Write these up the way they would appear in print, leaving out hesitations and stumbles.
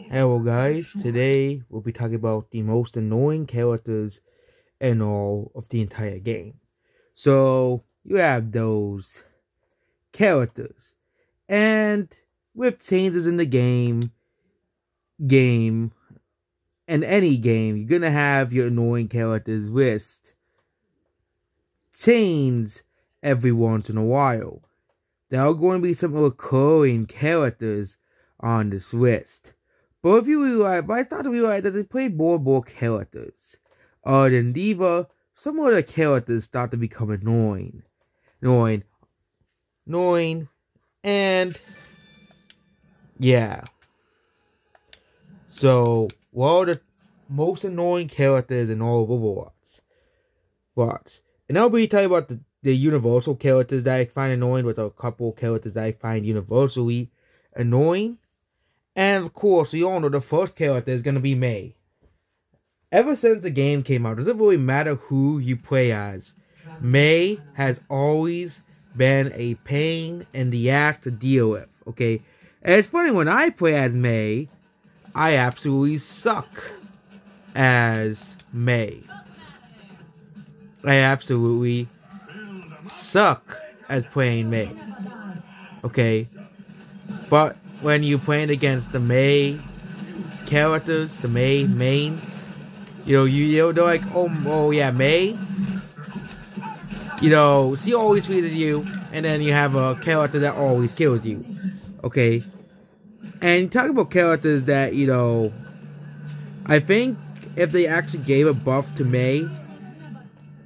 Hello guys, today we'll be talking about the most annoying characters in all of the entire game. So, you have those characters. And with changes in the game, in any game, you're gonna have your annoying characters list change every once in a while. There are going to be some recurring characters on this list. But if you realize, I start to realize that they play more and more characters. Other than Diva, some of the characters start to become annoying. And yeah. So, what are the most annoying characters in all of Overwatch? And I'll be telling you about the universal characters that I find annoying, with a couple characters that I find universally annoying. And of course, we all know the first character is going to be Mei. Ever since the game came out, it doesn't really matter who you play as. Mei has always been a pain in the ass to deal with, okay? And it's funny, when I play as Mei, I absolutely suck as Mei. I absolutely suck as playing Mei. Okay? But when you're playing against the Mei characters, the Mei mains, they're like, oh yeah, Mei. She always feeds you, and then you have a character that always kills you. Okay? And talk about characters that, I think if they actually gave a buff to Mei,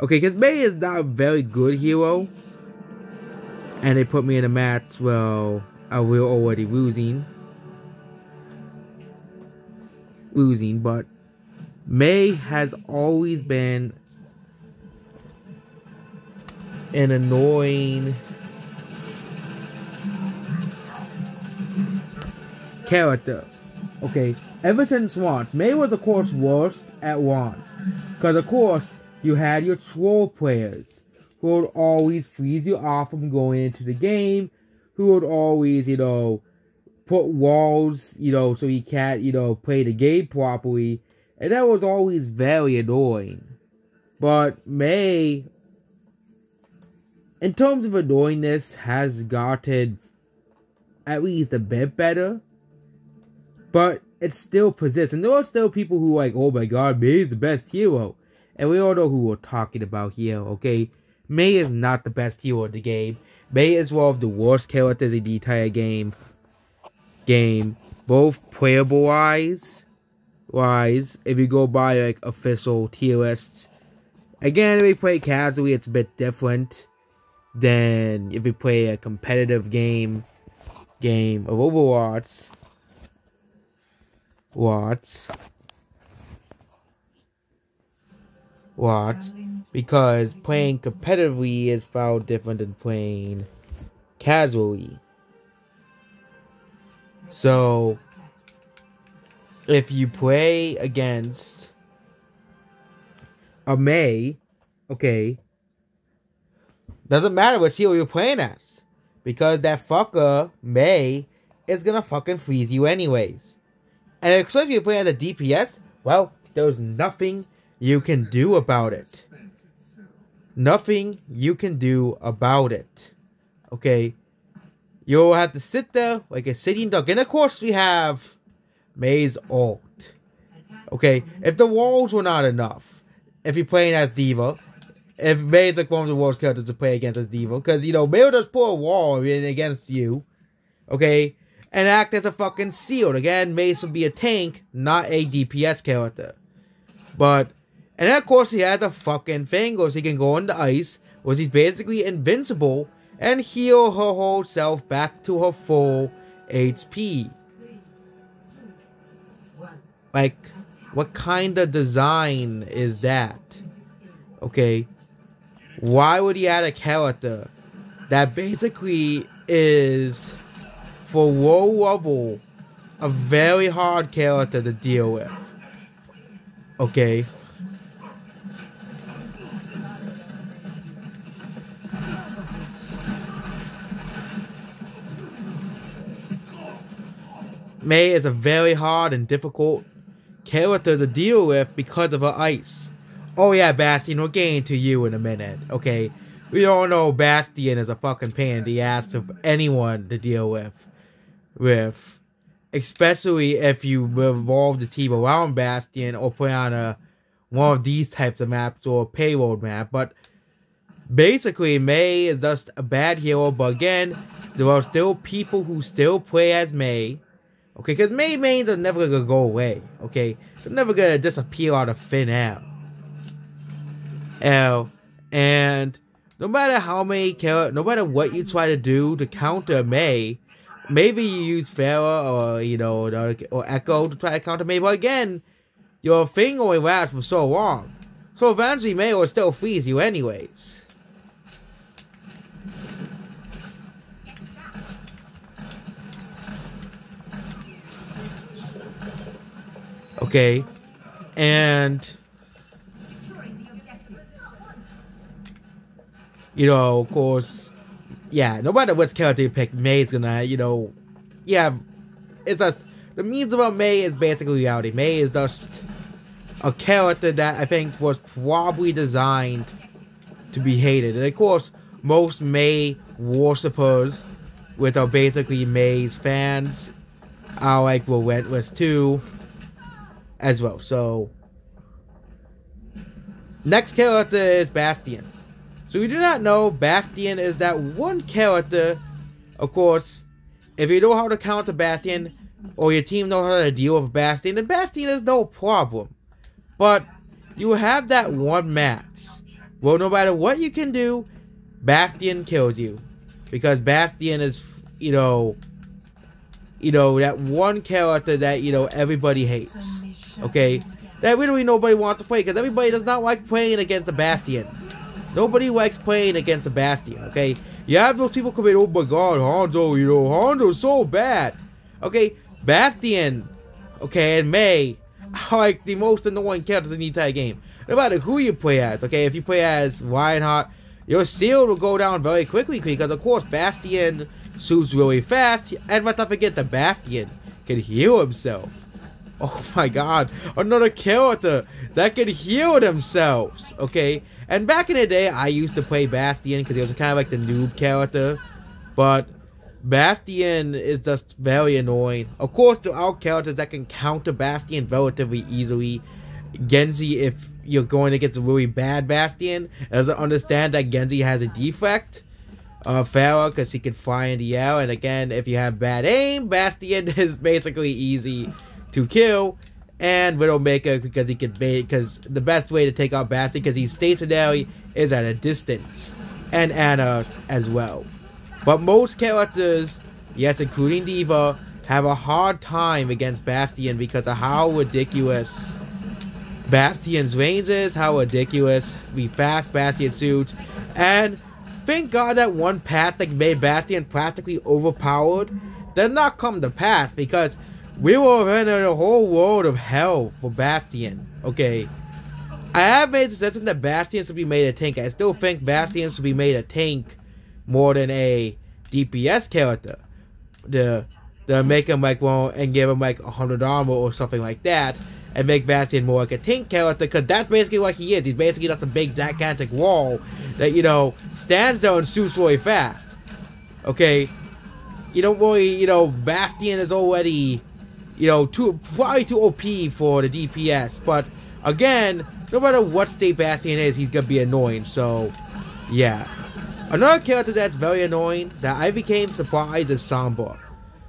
okay, because Mei is not a very good hero, and they put me in a match, well, we're already losing, but Mei has always been an annoying character. Okay, ever since once, Mei was of course worst at once, because of course you had your troll players who would always freeze you off from going into the game, who would always, put walls, so you can't, play the game properly. And that was always very annoying. But Mei, in terms of annoyingness, has gotten at least a bit better. But it still persists. And there are still people who are like, oh my god, Mei is the best hero. And we all know who we're talking about here, okay? Mei is not the best hero in the game. Mei is one of the worst characters in the entire game. Both playable wise, if you go by like official tier lists. Again, if you play casually, it's a bit different than if you play a competitive game of Overwatch. Because playing competitively is far different than playing casually. So, if you play against a Mei, okay, doesn't matter what hero you're playing as, because that fucker, Mei, is gonna fucking freeze you anyways. And especially if you're playing as a DPS, well, there's nothing you can do about it. Nothing you can do about it. Okay? You'll have to sit there like a sitting duck. And of course we have Mei's ult. Okay? If the walls were not enough, if you're playing as Diva, if Mei's like one of the worst characters to play against as Diva, because, Mei will just put a wall against you. Okay? And act as a fucking shield. Again, Mei should be a tank, not a DPS character. And then of course he has a fucking thing where he can go on the ice, where he's basically invincible, and heal her whole self back to her full HP. Like, what kind of design is that? Okay? Why would he add a character that basically is, for low level, a very hard character to deal with? Okay? Mei is a very hard and difficult character to deal with because of her ice. Oh yeah, Bastion, we'll get into you in a minute, okay? We all know Bastion is a fucking pain in the ass of anyone to deal with. Especially if you revolve the team around Bastion or play on one of these types of maps or a payload map. But basically, Mei is just a bad hero, but again, there are still people who still play as Mei. Okay, because Mei mains are never gonna go away, okay? They're never gonna disappear out of thin air. And no matter how many no matter what you try to do to counter Mei, maybe you use Pharah or or Echo to try to counter Mei, but again, your thing only lasts for so long. So eventually Mei will still freeze you anyways. Okay, and of course, yeah, no matter which character you pick, Mei's gonna, yeah, it's just, the memes about Mei is basically reality. Mei is just a character that I think was probably designed to be hated. And of course, most Mei worshippers, which are basically Mei's fans, are like relentless too, as well. So, next character is Bastion. So if you do not know, Bastion is that one character, of course, if you know how to counter Bastion, or your team knows how to deal with Bastion, then Bastion is no problem. But you have that one max. Well, no matter what you can do, Bastion kills you. Because Bastion is, that one character that, everybody hates. Okay? That literally nobody wants to play, because everybody does not like playing against a Bastion. Nobody likes playing against a Bastion, okay? You have those people come in, oh my god, Hanzo, Hanzo's so bad. Okay, Bastion, okay, and Mei are like the most annoying characters in the entire game. No matter who you play as, okay? If you play as Reinhardt, your shield will go down very quickly because, of course, Bastion shoots really fast. And let's not forget that Bastion can heal himself. Oh my god, another character that can heal themselves, okay? And back in the day, I used to play Bastion because he was kind of like the noob character. But Bastion is just very annoying. Of course, there are characters that can counter Bastion relatively easily. Genji, if you're going against a really bad Bastion, doesn't understand that Genji has a defect. Pharah, because he can fly in the air. And again, if you have bad aim, Bastion is basically easy to kill. And Widowmaker, because he can bait, because the best way to take out Bastion, because he's stationary, is at a distance. And Anna as well. But most characters, yes, including Diva, have a hard time against Bastion because of how ridiculous Bastion's range is, how ridiculous the fast Bastion shoots, and thank God that one patch that made Bastion practically overpowered does not come to pass, because we were in a whole world of hell for Bastion, okay? I have made the suggestion that Bastion should be made a tank. I still think Bastion should be made a tank more than a DPS character. To make him like, well, and give him like 100 armor or something like that, and make Bastion more like a tank character, because that's basically what he is. He's basically just a big gigantic wall that, stands there and shoots really fast. Okay? You don't really, Bastion is already, probably too OP for the DPS, but again, no matter what state Bastion is, he's gonna be annoying, so, yeah. Another character that's very annoying, that I became surprised, is Sombra.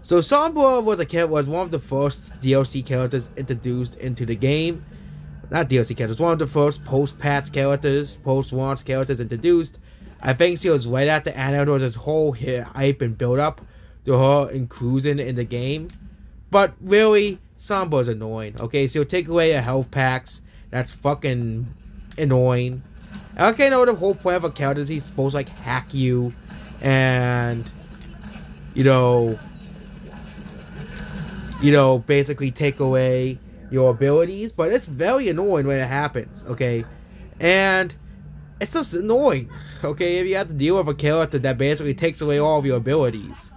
So Sombra was one of the first DLC characters introduced into the game. Not DLC characters, one of the first post-patch characters, post-launch characters introduced. I think she was right after Anna. There was this whole hype and build-up to her inclusion in the game. But really, Sombra's annoying, okay? She'll take away your health packs. That's fucking annoying. Okay, no, the whole point of a character is he's supposed to, like, hack you and, basically take away your abilities, but it's very annoying when it happens, okay? And it's just annoying, okay, if you have to deal with a character that basically takes away all of your abilities.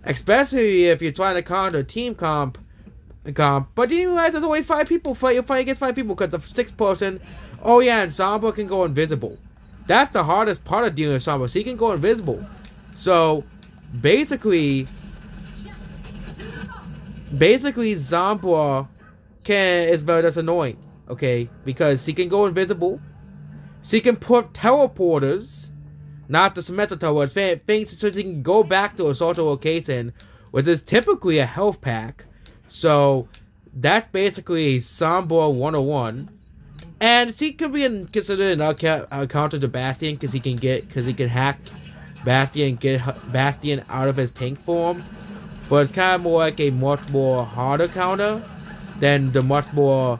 Especially if you're trying to counter team comp. But you realize there's only 5 people. You're fighting against 5 people because the 6th person. Oh yeah, and Sombra can go invisible. That's the hardest part of dealing with Sombra. So he can go invisible. So basically Sombra is very just annoying. Okay, because he can go invisible. She can put teleporters, not the Symmetra towers, things so she can go back to a sort of location, which is typically a health pack. So that's basically Sombra 101, and she can be considered an counter to Bastion because he can hack Bastion and get Bastion out of his tank form. But it's kind of more like a much more harder counter than the much more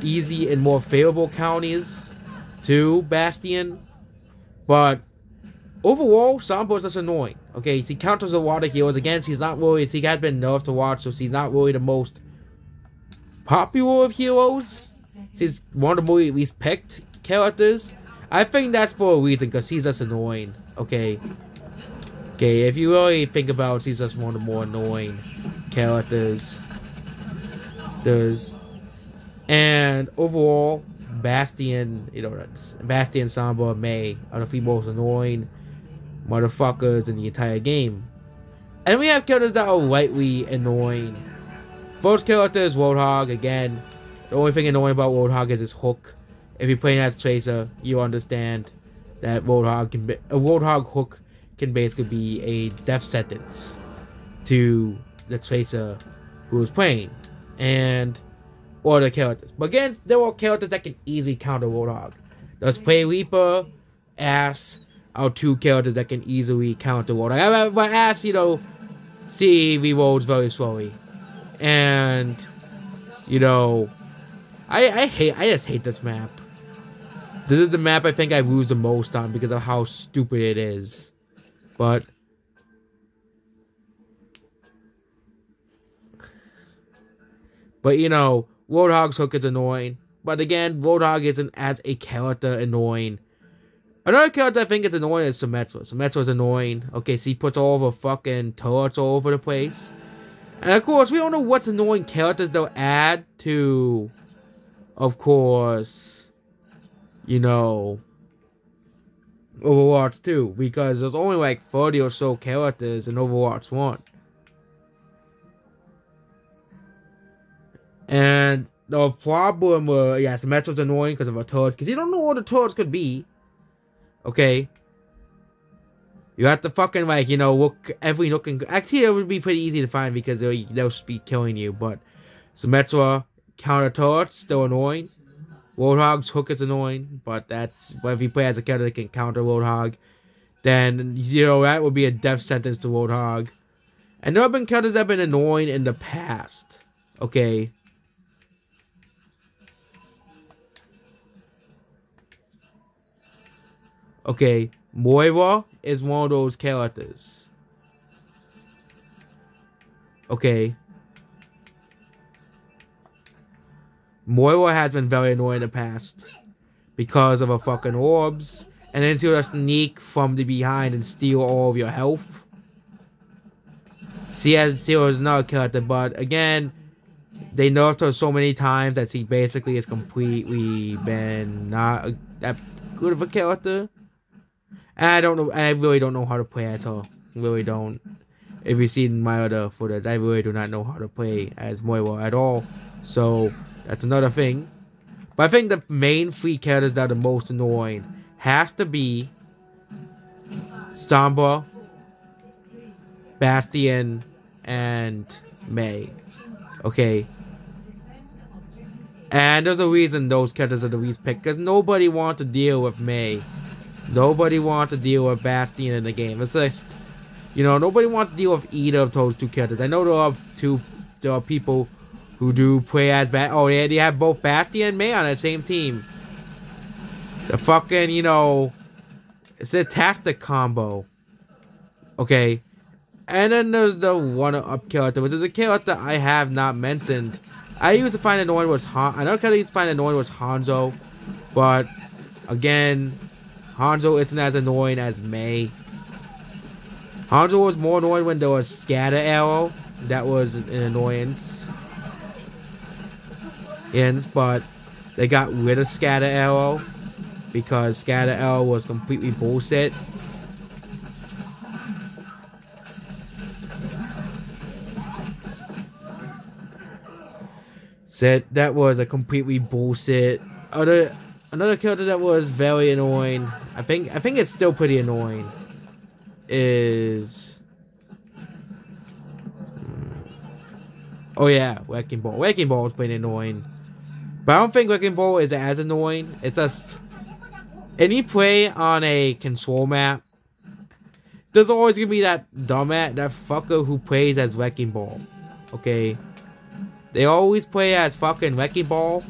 easy and more favorable counties to Bastion. But overall, Sombra is just annoying. Okay, she counters a lot of heals. Again, she has been nerfed to watch, so she's not really the most popular of heroes. She's one of the least picked characters. I think that's for a reason, because she's just annoying. Okay, if you really think about it, she's just one of the more annoying characters. And overall, Bastion, Bastion, Sombra, and Mei are the 3 most annoying motherfuckers in the entire game. And we have characters that are lightly annoying. First character is Warthog. Again, the only thing annoying about Warthog is his hook. If you're playing as Tracer, you understand that Warthog hook can basically be a death sentence to the Tracer who is playing, or the characters. But again, there are characters that can easily counter Warthog. There's Play Reaper, Ass, are 2 characters that can easily counter Warthog. But Ass, she rerolls very slowly. And, I just hate this map. This is the map I think I lose the most on because of how stupid it is. But Warthog's hook is annoying. But again, Warthog isn't as a character annoying. Another character I think is annoying is Symmetra. Symmetra is annoying. Okay, she puts all of her fucking turrets all over the place. And of course, we don't know what's annoying characters they'll add to, of course, Overwatch 2. Because there's only like 30 or so characters in Overwatch 1. And the problem with, Symmetra's annoying because of her turrets. Because you don't know what the turrets could be. Okay? You have to fucking, look every nook and... Actually, it would be pretty easy to find because they'll be killing you. But Symmetra counter turrets, still annoying. Warthog's hook is annoying. But if you play as a character that can counter Warthog, then, that would be a death sentence to Warthog. And there have been characters that have been annoying in the past. Okay? Okay, Moira is one of those characters. Okay. Moira has been very annoying in the past because of her fucking orbs. And then she'll just sneak from the behind and steal all of your health. She is another character, but again, they nerfed her so many times that she basically has completely been not that good of a character. And I really don't know how to play as her. Really don't. If you've seen my other footage, I really do not know how to play as Moira at all. So, that's another thing. But I think the main 3 characters that are the most annoying has to be Sombra, Bastion, and Mei. Okay. And there's a reason those characters are the least picked. Because nobody wants to deal with Mei. Nobody wants to deal with Bastion in the game. It's just, nobody wants to deal with either of those 2 characters. I know there are people who do play as Bastion. Oh, yeah, they have both Bastion and Mei on the same team. The fucking, it's a tastic combo. Okay. And then there's the one-up character, which is a character I have not mentioned. I used to find annoying was another character I used to find annoying was Hanzo. But, again, Hanzo isn't as annoying as Mei. Hanzo was more annoying when there was scatter arrow. That was an annoyance. But they got rid of scatter arrow because scatter arrow was completely bullshit. Said that was a completely bullshit. Another character that was very annoying. I think it's still pretty annoying. Is oh yeah, Wrecking Ball. Wrecking Ball is pretty annoying, but I don't think Wrecking Ball is as annoying. It's just any play on a control map. There's always gonna be that dumbass, that fucker who plays as Wrecking Ball. Okay. They always play as fucking Wrecking Ball.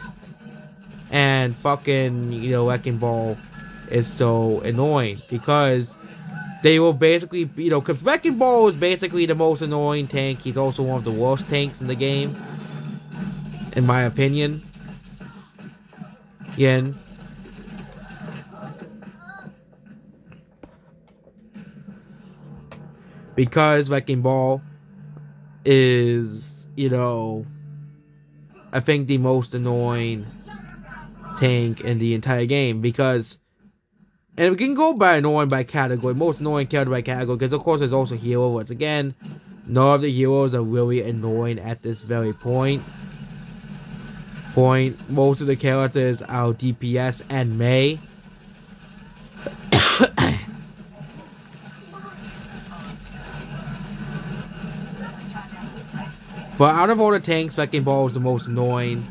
And fucking, you know, Wrecking Ball is so annoying. Because they will basically, you know, because Wrecking Ball is basically the most annoying tank. He's also one of the worst tanks in the game. In my opinion. Again. Because Wrecking Ball is, you know, I think the most annoying tank in the entire game. Because, and we can go by annoying by category, most annoying character by category, because of course there's also hero. Once again, none of the heroes are really annoying at this very point. Most of the characters are DPS and Mei. But out of all the tanks, Wrecking Ball is the most annoying.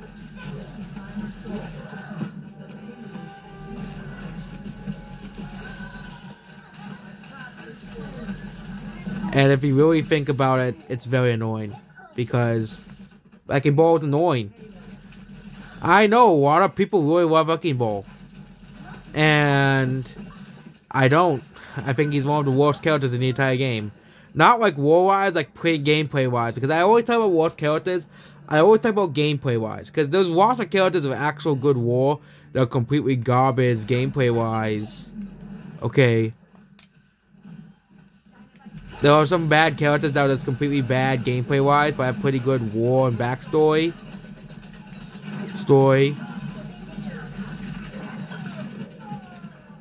And if you really think about it, it's very annoying. Because Wrecking Ball is annoying. I know a lot of people really love Wrecking Ball. And I don't. I think he's one of the worst characters in the entire game. Not like war-wise, like gameplay-wise. Because I always talk about worst characters. I always talk about gameplay-wise. Because there's lots of characters with actual good war that are completely garbage gameplay-wise. Okay. There are some bad characters that are just completely bad gameplay-wise, but have pretty good war and backstory.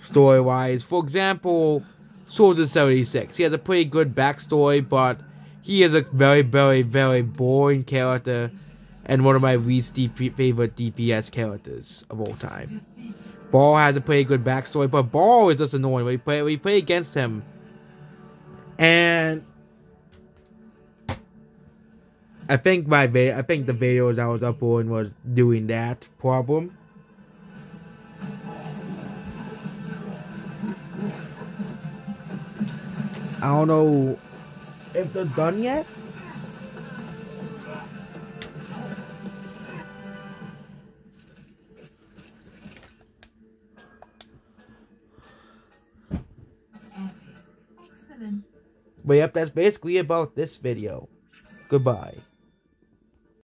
Story-wise. For example, Soldier 76. He has a pretty good backstory, but he is a very, very, very boring character and one of my least favorite DPS characters of all time. Ball has a pretty good backstory, but Ball is just annoying. We play against him. And I think the videos I was uploading was doing that problem. I don't know if they're done yet. Excellent. But yep, that's basically about this video. Goodbye.